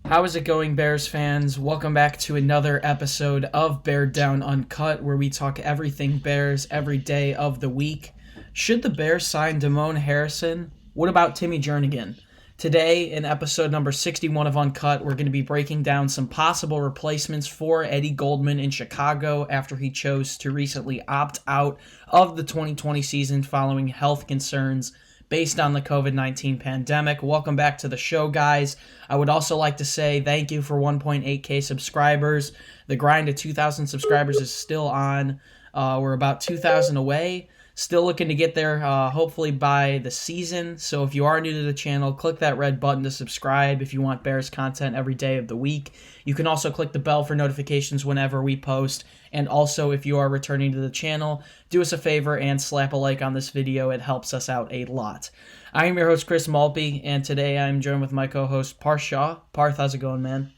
How is it going, Bears fans? Welcome back to another episode of Beared Down Uncut, where we talk everything Bears every day of the week. Should the Bears sign Damon Harrison? What about Timmy Jernigan? Today, in episode number 61 of Uncut, we're going to be breaking down some possible replacements for Eddie Goldman in Chicago after he chose to recently opt out of the 2020 season following health concerns based on the COVID-19 pandemic. Welcome back to the show, guys. I would also like to say thank you for 1.8K subscribers. The grind to 2,000 subscribers is still on. We're about 2,000 away. Still looking to get there, hopefully by the season. So if you are new to the channel, click that red button to subscribe if you want Bears content every day of the week. You can also click the bell for notifications whenever we post. And also, if you are returning to the channel, do us a favor and slap a like on this video. It helps us out a lot. I am your host, Chris Malpe, and today I'm joined with my co-host, Parth Shaw. Parth, how's it going, man?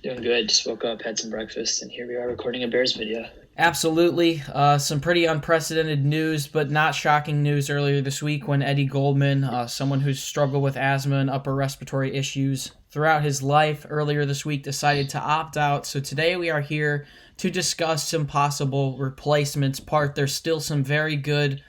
Doing good. Just woke up, had some breakfast, and here we are recording a Bears video. Absolutely. Some pretty unprecedented news, but not shocking news earlier this week when Eddie Goldman, someone who's struggled with asthma and upper respiratory issues throughout his life, earlier this week decided to opt out. So today we are here to discuss some possible replacements. There's still some very good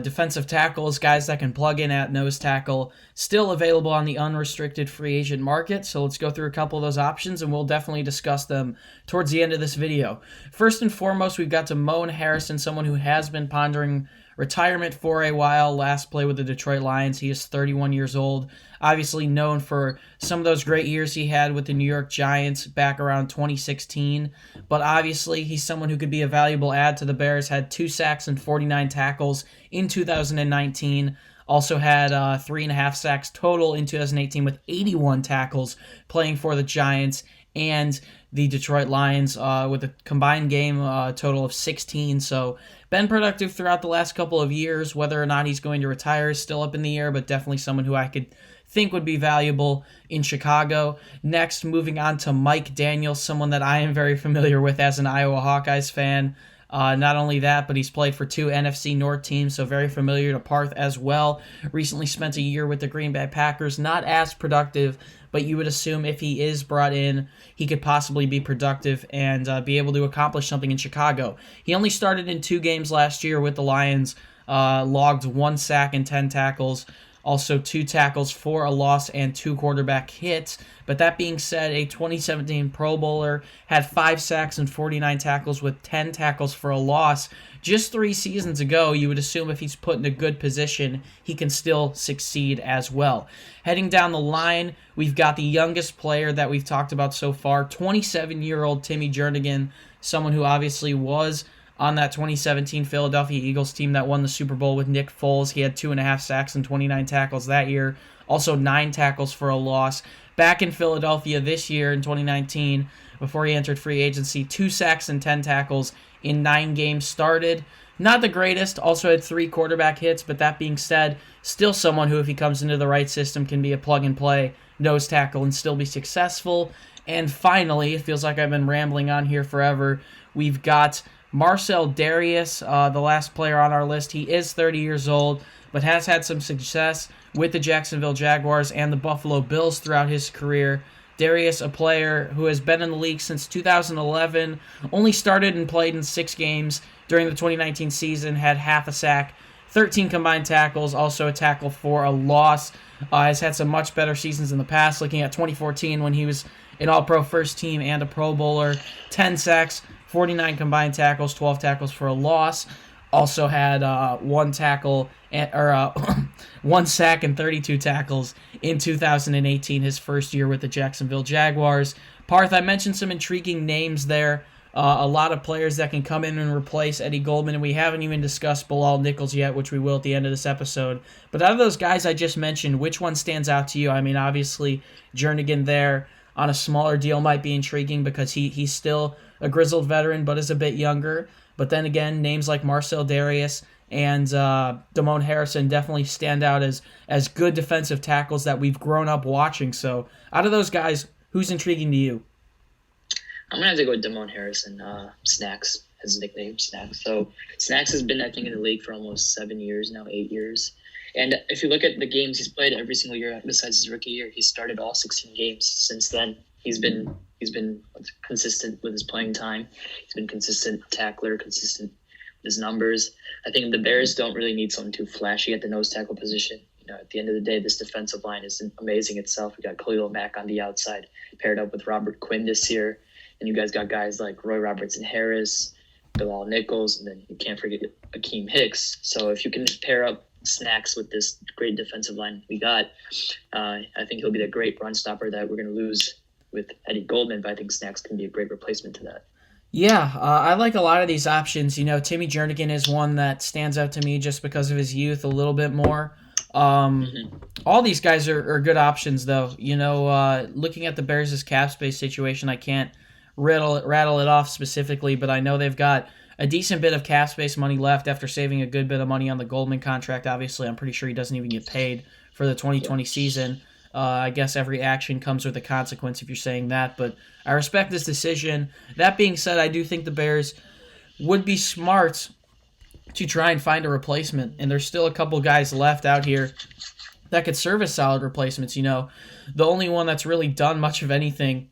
defensive tackles, guys that can plug in at nose tackle, still available on the unrestricted free agent market. So let's go through a couple of those options, and we'll definitely discuss them towards the end of this video. First and foremost, we've got Damon Harrison, someone who has been pondering retirement for a while. Last play with the Detroit Lions. He is 31 years old. Obviously known for some of those great years he had with the New York Giants back around 2016. But obviously he's someone who could be a valuable add to the Bears. Had 2 sacks and 49 tackles in 2019. Also had 3.5 sacks total in 2018 with 81 tackles playing for the Giants and the Detroit Lions with a combined game total of 16. So been productive throughout the last couple of years. Whether or not he's going to retire is still up in the air, but definitely someone who I could think would be valuable in Chicago. Next, moving on to Mike Daniels, someone that I am very familiar with as an Iowa Hawkeyes fan. Not only that, but he's played for 2 NFC North teams, so very familiar to Parth as well. Recently spent a year with the Green Bay Packers. Not as productive, but you would assume if he is brought in, he could possibly be productive and be able to accomplish something in Chicago. He only started in 2 games last year with the Lions, logged 1 sack and 10 tackles. Also 2 tackles for a loss and 2 quarterback hits. But that being said, a 2017 Pro Bowler, had 5 sacks and 49 tackles with 10 tackles for a loss. Just 3 seasons ago, you would assume if he's put in a good position, he can still succeed as well. Heading down the line, we've got the youngest player that we've talked about so far, 27-year-old Timmy Jernigan, someone who obviously was on that 2017 Philadelphia Eagles team that won the Super Bowl with Nick Foles. He had 2.5 sacks and 29 tackles that year. Also 9 tackles for a loss. Back in Philadelphia this year in 2019, before he entered free agency, 2 sacks and 10 tackles in 9 games started. Not the greatest. Also had 3 quarterback hits, but that being said, still someone who, if he comes into the right system, can be a plug-and-play nose tackle and still be successful. And finally, it feels like I've been rambling on here forever, we've got Marcell Dareus, the last player on our list. He is 30 years old, but has had some success with the Jacksonville Jaguars and the Buffalo Bills throughout his career. Dareus, a player who has been in the league since 2011, only started and played in 6 games during the 2019 season, had half a sack, 13 combined tackles, also a tackle for a loss. Has had some much better seasons in the past, looking at 2014 when he was an All-Pro first team and a Pro Bowler, 10 sacks, 49 combined tackles, 12 tackles for a loss. Also had 1 sack and 32 tackles in 2018, his first year with the Jacksonville Jaguars. Parth, I mentioned some intriguing names there. A lot of players that can come in and replace Eddie Goldman, and we haven't even discussed Bilal Nichols yet, which we will at the end of this episode. But out of those guys I just mentioned, which one stands out to you? I mean, obviously, Jernigan there on a smaller deal might be intriguing because he's still a grizzled veteran, but is a bit younger. But then again, names like Marcell Dareus and Damon Harrison definitely stand out as good defensive tackles that we've grown up watching. So out of those guys, who's intriguing to you? I'm going to have to go with Damon Harrison. Snacks his nickname, Snacks. So Snacks has been, I think, in the league for almost 7 years now, 8 years. And if you look at the games he's played every single year besides his rookie year, he started all 16 games since then. He's been consistent with his playing time. He's been consistent tackler, consistent with his numbers. I think the Bears don't really need someone too flashy at the nose tackle position. At the end of the day, this defensive line is amazing itself. We got Khalil Mack on the outside, paired up with Robert Quinn this year. And you guys got guys like Roy Robertson-Harris, Bilal Nichols, and then you can't forget Akeem Hicks. So if you can pair up Snacks with this great defensive line we got, I think he'll be the great run stopper that we're going to lose with Eddie Goldman, but I think Snacks can be a great replacement to that. Yeah, I like a lot of these options. Timmy Jernigan is one that stands out to me just because of his youth a little bit more. All these guys are good options, though. Looking at the Bears' cap space situation, I can't rattle it off specifically, but I know they've got a decent bit of cap space money left after saving a good bit of money on the Goldman contract. Obviously, I'm pretty sure he doesn't even get paid for the 2020 season. I guess every action comes with a consequence if you're saying that, but I respect this decision. That being said, I do think the Bears would be smart to try and find a replacement, and there's still a couple guys left out here that could serve as solid replacements. The only one that's really done much of anything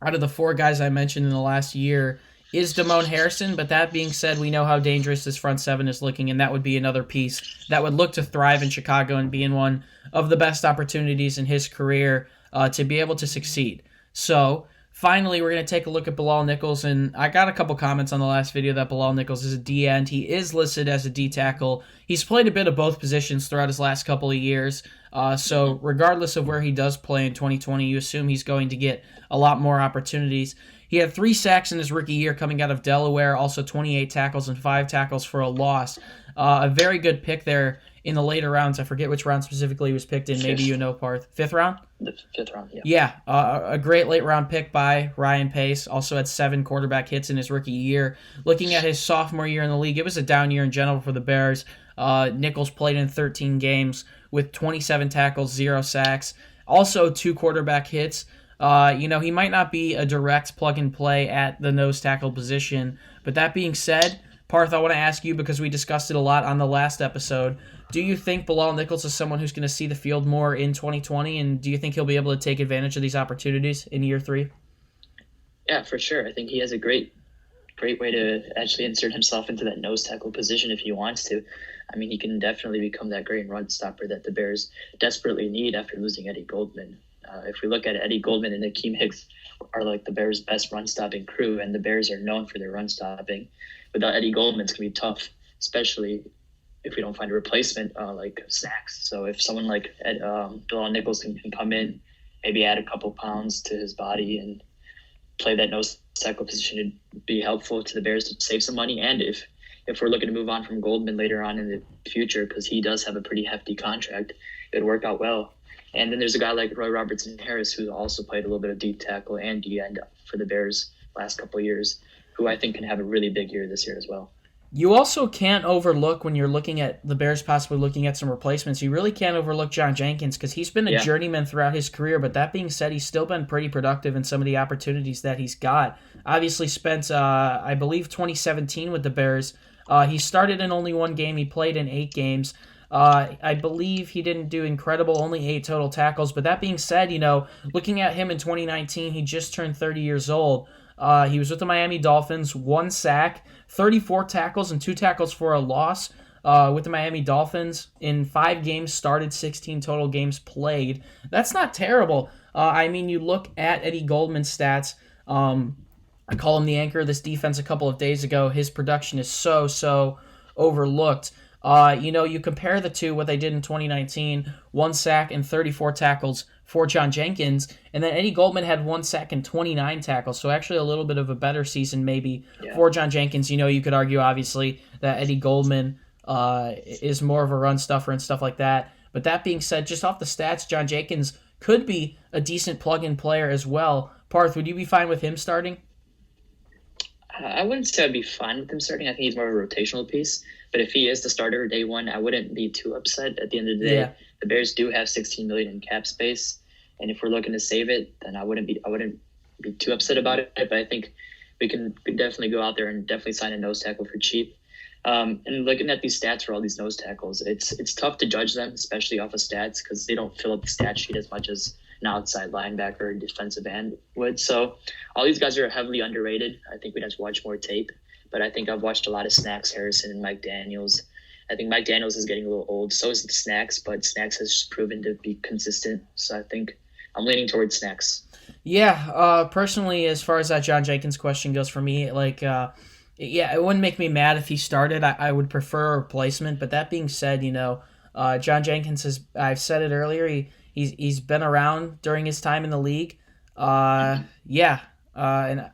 out of the four guys I mentioned in the last year is Damon Harrison, but that being said, we know how dangerous this front seven is looking, and that would be another piece that would look to thrive in Chicago and be in one of the best opportunities in his career to be able to succeed. So, finally, we're going to take a look at Bilal Nichols, and I got a couple comments on the last video that Bilal Nichols is a D-end. He is listed as a D-tackle. He's played a bit of both positions throughout his last couple of years, so regardless of where he does play in 2020, you assume he's going to get a lot more opportunities. He had 3 sacks in his rookie year coming out of Delaware, also 28 tackles and 5 tackles for a loss. A very good pick there in the later rounds. I forget which round specifically he was picked in. Maybe Parth. 5th round? The 5th round, yeah. Yeah, a great late round pick by Ryan Pace. Also had 7 quarterback hits in his rookie year. Looking at his sophomore year in the league, it was a down year in general for the Bears. Nichols played in 13 games with 27 tackles, 0 sacks. Also 2 quarterback hits. He might not be a direct plug-and-play at the nose tackle position, but that being said, Parth, I want to ask you, because we discussed it a lot on the last episode, do you think Bilal Nichols is someone who's going to see the field more in 2020, and do you think he'll be able to take advantage of these opportunities in year 3? Yeah, for sure. I think he has a great way to actually insert himself into that nose tackle position if he wants to. I mean, he can definitely become that great run stopper that the Bears desperately need after losing Eddie Goldman. If we look at Eddie Goldman and Akeem Hicks are like the Bears' best run-stopping crew, and the Bears are known for their run-stopping. Without Eddie Goldman, it's going to be tough, especially if we don't find a replacement like Snacks. So if someone like Bilal Nichols can come in, maybe add a couple pounds to his body and play that nose tackle position, it'd be helpful to the Bears to save some money. And if we're looking to move on from Goldman later on in the future, because he does have a pretty hefty contract, it would work out well. And then there's a guy like Roy Robertson-Harris, who also played a little bit of deep tackle and D-end for the Bears last couple of years, who I think can have a really big year this year as well. You also can't overlook, when you're looking at the Bears possibly looking at some replacements, you really can't overlook John Jenkins, because he's been a journeyman throughout his career, but that being said, he's still been pretty productive in some of the opportunities that he's got. Obviously spent, I believe, 2017 with the Bears. He started in only 1 game. He played in 8 games. I believe he didn't do incredible, only 8 total tackles. But that being said, looking at him in 2019, he just turned 30 years old. He was with the Miami Dolphins, 1 sack, 34 tackles, and 2 tackles for a loss with the Miami Dolphins. In 5 games started, 16 total games played. That's not terrible. You look at Eddie Goldman's stats. I call him the anchor of this defense a couple of days ago. His production is so overlooked. You compare the two, what they did in 2019, 1 sack and 34 tackles for John Jenkins, and then Eddie Goldman had 1 sack and 29 tackles, so actually a little bit of a better season maybe for John Jenkins. You could argue, obviously, that Eddie Goldman is more of a run stuffer and stuff like that, but that being said, just off the stats, John Jenkins could be a decent plug-in player as well. Parth, would you be fine with him starting? I wouldn't say I'd be fine with him starting. I think he's more of a rotational piece. But if he is the starter day one, I wouldn't be too upset. At the end of the day, the Bears do have $16 million in cap space, and if we're looking to save it, then I wouldn't be too upset about it. But I think we can definitely go out there and definitely sign a nose tackle for cheap. And looking at these stats for all these nose tackles, it's tough to judge them, especially off of stats, because they don't fill up the stat sheet as much as an outside linebacker or defensive end would. So all these guys are heavily underrated. I think we'd have to watch more tape. But I think I've watched a lot of Snacks Harrison and Mike Daniels. I think Mike Daniels is getting a little old. So is Snacks, but Snacks has proven to be consistent. So I think I'm leaning towards Snacks. Yeah, personally, as far as that John Jenkins question goes for me, it wouldn't make me mad if he started. I would prefer a replacement. But that being said, John Jenkins I've said it earlier, he's been around during his time in the league. And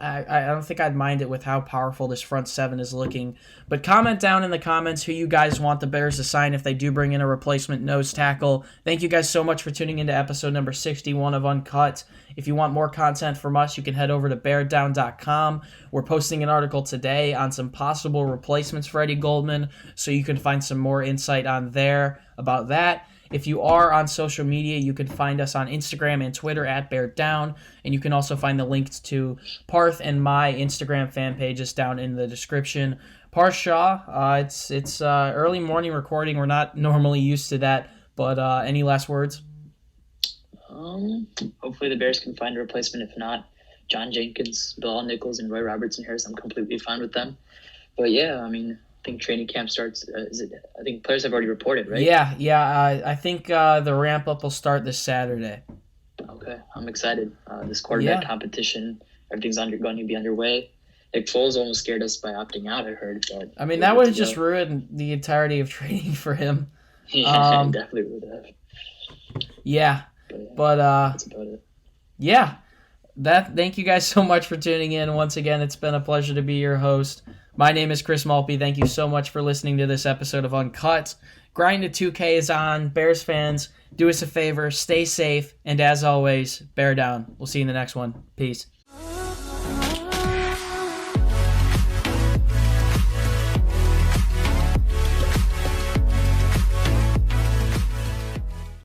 I don't think I'd mind it with how powerful this front seven is looking. But comment down in the comments who you guys want the Bears to sign if they do bring in a replacement nose tackle. Thank you guys so much for tuning into episode number 61 of Uncut. If you want more content from us, you can head over to bearddown.com. We're posting an article today on some possible replacements for Eddie Goldman, so you can find some more insight on there about that. If you are on social media, you can find us on Instagram and Twitter at Beared Down, and you can also find the links to Parth and my Instagram fan pages down in the description. Parth Shaw, it's early morning recording. We're not normally used to that, but any last words? Hopefully the Bears can find a replacement. If not, John Jenkins, Bill Nichols, and Roy Robertson Harris, I'm completely fine with them. But yeah, I think training camp starts. I think players have already reported, right? Yeah. I think the ramp up will start this Saturday. Okay, I'm excited. This quarterback competition, everything's going to be underway. Nick Foles almost scared us by opting out, I heard. But that would have just ruined the entirety of training for him. Yeah, definitely would have. Yeah, but that's about it. Yeah. Thank you guys so much for tuning in. Once again, it's been a pleasure to be your host. My name is Chris Malpe. Thank you so much for listening to this episode of Uncut. Grind to 2K is on. Bears fans, do us a favor, stay safe, and as always, bear down. We'll see you in the next one. Peace.